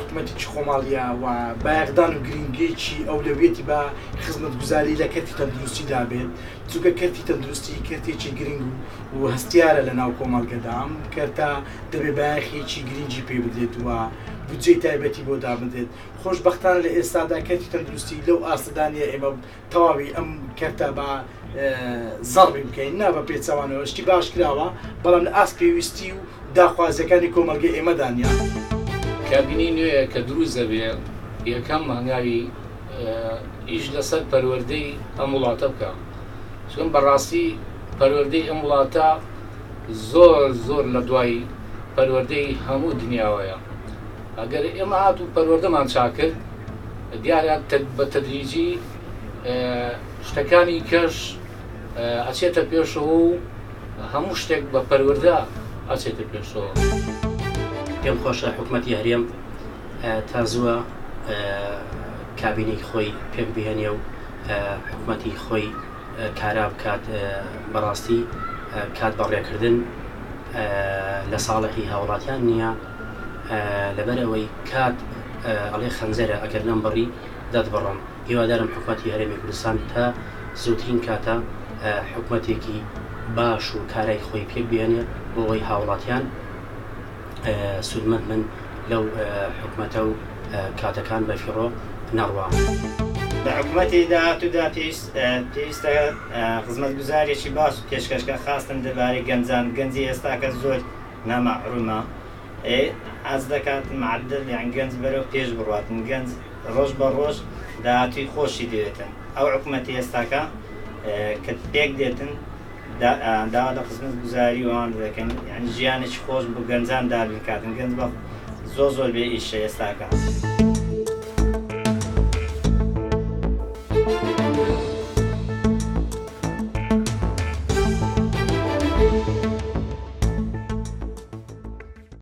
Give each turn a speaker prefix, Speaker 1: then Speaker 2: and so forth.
Speaker 1: حکومەتێکی خۆماڵیە و بایەقدان و گرنگێکی ئەولەویەتی بە خزمەتگوزاری لە کەرتی تەندروستیدا بێت. چونکە کەرتی تەندروستی کەرتێکی گرنگ و هەستیارە لە ناو کۆمەڵگەدا. ئەم کەرتە دەبێ بایەخێکی گرنگی پێ بدرێت و بودجەی تایبەتی بۆ دابدرێت. خۆشبەختانە لە ئێستادا کەرتی تەندروستی لەو ئاستەدانە ئێمە تەواوی ئەم کەرتە بە زەڕبی بکەین، نا بە پێچەوانەوە شتی باش کراوە، بەڵام لە ئاست پێویستی و داخوازیەکانی کۆمەلگەی ئێمەدانیا.
Speaker 2: کابینی نوێیە کە دروست دەبێ یەکەم هەنگاوی ئیش لەسەر پەروەردەی ئەم وڵاتە بکە، چون بەڕاستی پەروەردەی ئەم وڵاتە زۆر لە دوای پەروەردەی هەموو دنیاوەیە. ئەگەر ئێمە هاتوو پەروەردەمان چاکرد، دیارە بە تەدریجی شتەکانی کەش ئەچێتە پێشەوە و هەموو شتێک بە پەروەردە ئەچێتە پێشەوە.
Speaker 3: پێم خۆشە حکوومەتی هەرێم تا زووە کابینی خۆی پێک بهێنێ و حکوومەتی خۆی کارا بکات، بەڕاستی کات بەڕێکردن لە ساڵحی هاوڵاتیان نییە، لەبەرەوەی کات ئەڵێ خەنجەرە ئەگەر لەم بڕی دەتبڕم. هیوادارم حکوومەتی هەرێمی کوردستان تا زووترین کاتە حکوومەتێکی باش و کارای خۆی پێک بهێنێ بۆ ئەوەی هاوڵاتیان سودمەند من لەو حکوومەتە و کاتەکان بەفیڕۆ نەڕوا.
Speaker 4: لە حکوومەتی داهاتوودا پێویستە خزمەتگوزارێکی باش و پێشکەشکە خاستن دەبارەی گەنجان. گەنجی ئێستاکە زۆر نامەعرومە، ئاز دەکات معدل یان گەنج بەرەو پێش بڕاتن. گەنج ڕۆژ بە ڕۆژ داهاتووی خۆشی دەوێتن. ئەو حکوومەتی ئێستاکە کە پێک دێتن داوا لە خزمەتگوزاری وان دەکەن، یعنی ژیانێکی خۆش بۆ گەنجان دابکاتن. گەنج بە زۆر بێ ئیشە ئێستاکە.